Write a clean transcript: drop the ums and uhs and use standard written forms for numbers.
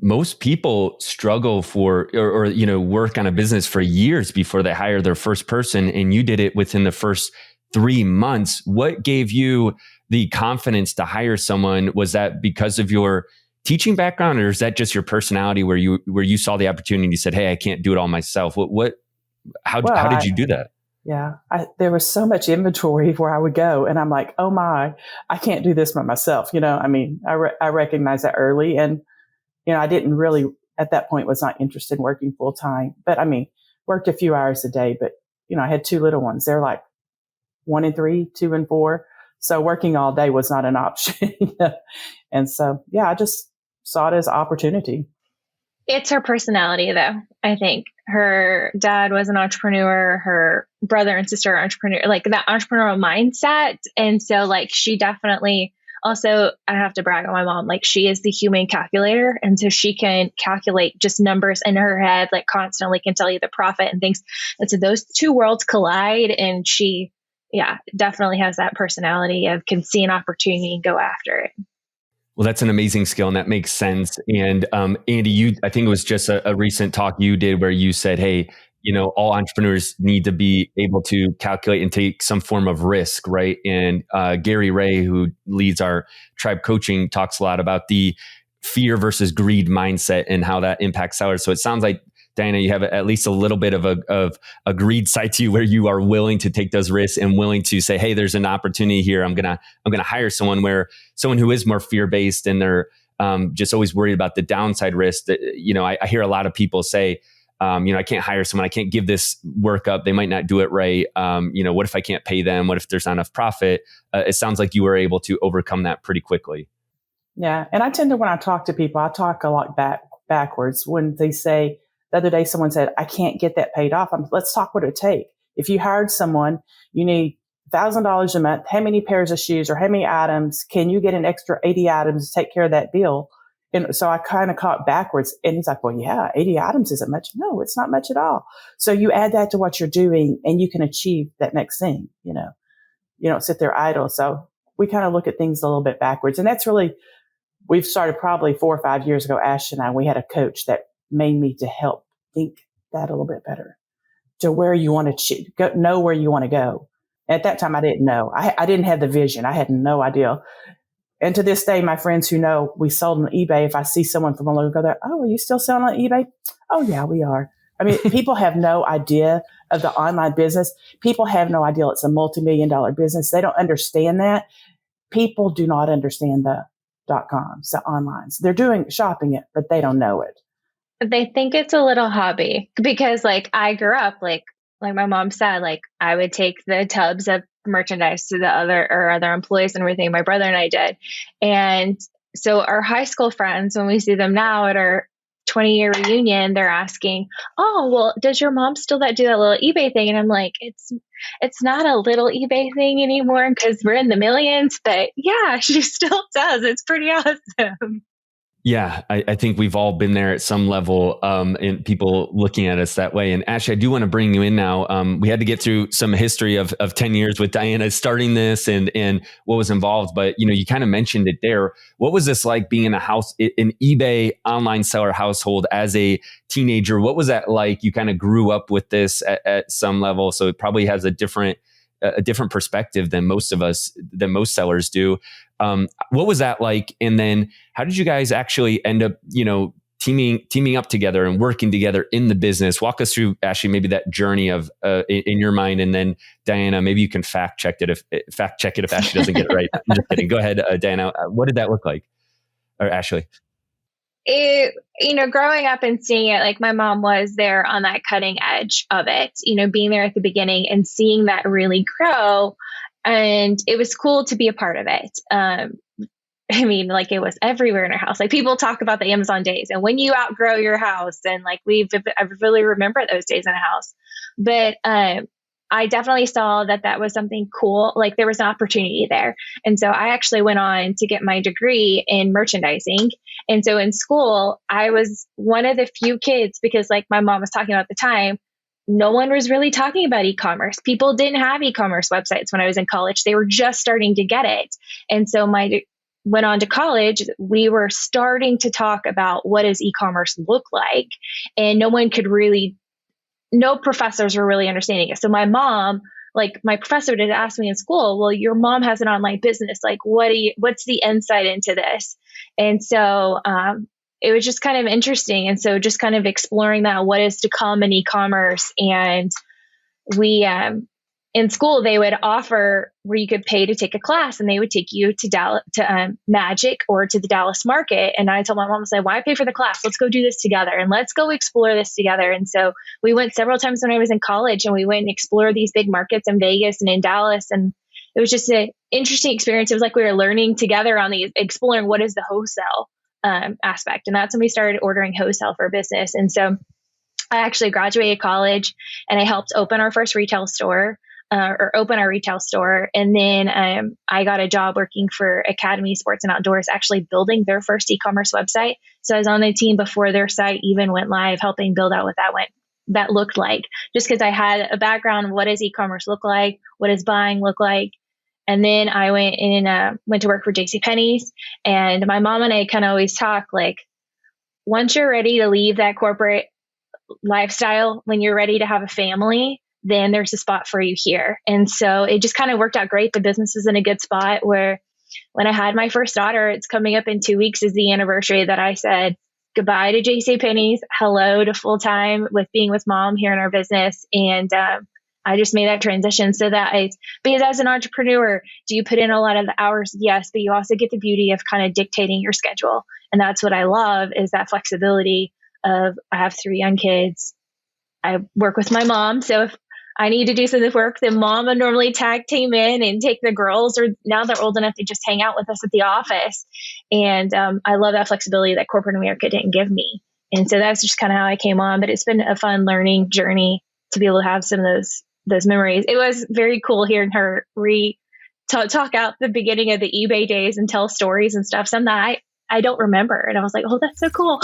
Most people struggle or work on a business for years before they hire their first person. And you did it within the first 3 months. What gave you the confidence to hire someone? Was that because of your teaching background, or is that just your personality where you saw the opportunity and you said, hey, I can't do it all myself? How did you do that? Yeah, there was so much inventory where I would go and I'm like, oh my, I can't do this by myself. I recognized that early, and, I didn't really at that point was not interested in working full time, but worked a few hours a day, but I had two little ones. They're like 1 and 3, 2 and 4. So working all day was not an option. And so, I just saw it as opportunity. It's her personality, though. I think her dad was an entrepreneur, her brother and sister are entrepreneur, like that entrepreneurial mindset. And so like she definitely also, I have to brag on my mom, like she is the human calculator. And so she can calculate just numbers in her head, like constantly can tell you the profit and things. And so those two worlds collide, and she, definitely has that personality of can see an opportunity and go after it. Well, that's an amazing skill, and that makes sense. And Andy, I think it was just a recent talk you did where you said, hey, all entrepreneurs need to be able to calculate and take some form of risk, right? And Gary Ray, who leads our tribe coaching, talks a lot about the fear versus greed mindset and how that impacts sellers. So it sounds like, Diana, you have at least a little bit of a greed side to you where you are willing to take those risks and willing to say, hey, there's an opportunity here. I'm gonna hire someone who is more fear-based, and they're just always worried about the downside risk. That, I hear a lot of people say, I can't hire someone. I can't give this work up. They might not do it right. What if I can't pay them? What if there's not enough profit? It sounds like you were able to overcome that pretty quickly. Yeah. And I tend to, when I talk to people, I talk a lot backwards. When they say, the other day, someone said, I can't get that paid off. Let's talk what it would take. If you hired someone, you need $1,000 a month. How many pairs of shoes or how many items? Can you get an extra 80 items to take care of that bill? And so I kind of caught backwards. And he's like, well, yeah, 80 items isn't much. No, it's not much at all. So you add that to what you're doing and you can achieve that next thing. You don't sit there idle. So we kind of look at things a little bit backwards. And that's really, we've started probably 4 or 5 years ago, Ash and I, we had a coach that made me to help think that a little bit better, to where you want to know where you want to go. At that time, I didn't know. I didn't have the vision. I had no idea. And to this day, my friends who know we sold on eBay, if I see someone from a local, go there, oh, are you still selling on eBay? Oh, yeah, we are. People have no idea of the online business. People have no idea it's a multi-million-dollar business. They don't understand that. People do not understand the .coms, the onlines. They're doing shopping it, but they don't know it. They think it's a little hobby because like I grew up, like my mom said, like I would take the tubs of merchandise to the other employees and everything. My brother and I did. And so our high school friends, when we see them now at our 20-year reunion, they're asking, oh, well, does your mom still do that little eBay thing? And I'm like, it's not a little eBay thing anymore because we're in the millions, but yeah, she still does. It's pretty awesome. Yeah, I think we've all been there at some level, and people looking at us that way. And Ashley, I do want to bring you in now. We had to get through some history of 10 years with Diana starting this and what was involved. But, you kind of mentioned it there. What was this like being in an eBay online seller household as a teenager? What was that like? You kind of grew up with this at some level. So it probably has a different perspective than most sellers do. What was that like? And then how did you guys actually end up, teaming up together and working together in the business? Walk us through, Ashley, maybe that journey of in your mind, and then Diana, maybe you can fact check it if Ashley doesn't get it right. I'm just kidding. Go ahead, Diana. What did that look like? Or Ashley? Growing up and seeing it, like my mom was there on that cutting edge of it, being there at the beginning and seeing that really grow. And it was cool to be a part of it. It was everywhere in our house. Like people talk about the Amazon days and when you outgrow your house, and like I really remember those days in a house. But I definitely saw that was something cool. Like there was an opportunity there. And so I actually went on to get my degree in merchandising. And so in school, I was one of the few kids, because like my mom was talking about at the time, no one was really talking about e-commerce. People didn't have e-commerce websites when I was in college. They were just starting to get it. And so my went on to college, we were starting to talk about what does e-commerce look like, and no professors were really understanding it. So my mom, like my professor did ask me in school, well, your mom has an online business. Like, what's the insight into this? And so, it was just kind of interesting. And so just kind of exploring that, what is to come in e-commerce. And we, in school, they would offer where you could pay to take a class, and they would take you to Dallas, to Magic or to the Dallas market. And I told my mom, I said, why pay for the class? Let's go do this together and let's go explore this together. And so we went several times when I was in college, and we went and explored these big markets in Vegas and in Dallas. And it was just an interesting experience. It was like we were learning together on these, exploring what is the wholesale aspect. And that's when we started ordering wholesale for business. And so I actually graduated college, and I helped open our first retail store. Open our retail store. And then I got a job working for Academy Sports and Outdoors, actually building their first e-commerce website. So I was on the team before their site even went live, helping build out what that looked like, just because I had a background of what does e-commerce look like, what does buying look like. And then I went to work for JCPenney's, and my mom and I kind of always talk like, once you're ready to leave that corporate lifestyle, when you're ready to have a family, then there's a spot for you here. And so it just kind of worked out great. The business is in a good spot where when I had my first daughter, it's coming up in 2 weeks is the anniversary that I said goodbye to JCPenney's, hello to full time with being with mom here in our business. And I just made that transition so that because as an entrepreneur, do you put in a lot of the hours? Yes, but you also get the beauty of kind of dictating your schedule. And that's what I love, is that flexibility of, I have 3 young kids. I work with my mom. So if I need to do some of the work, then mom would normally tag team in and take the girls, or now they're old enough to just hang out with us at the office. And I love that flexibility that corporate America didn't give me. And so that's just kind of how I came on. But it's been a fun learning journey to be able to have some of those memories. It was very cool hearing her talk out the beginning of the eBay days and tell stories and stuff. Some that I don't remember. And I was like, oh, that's so cool.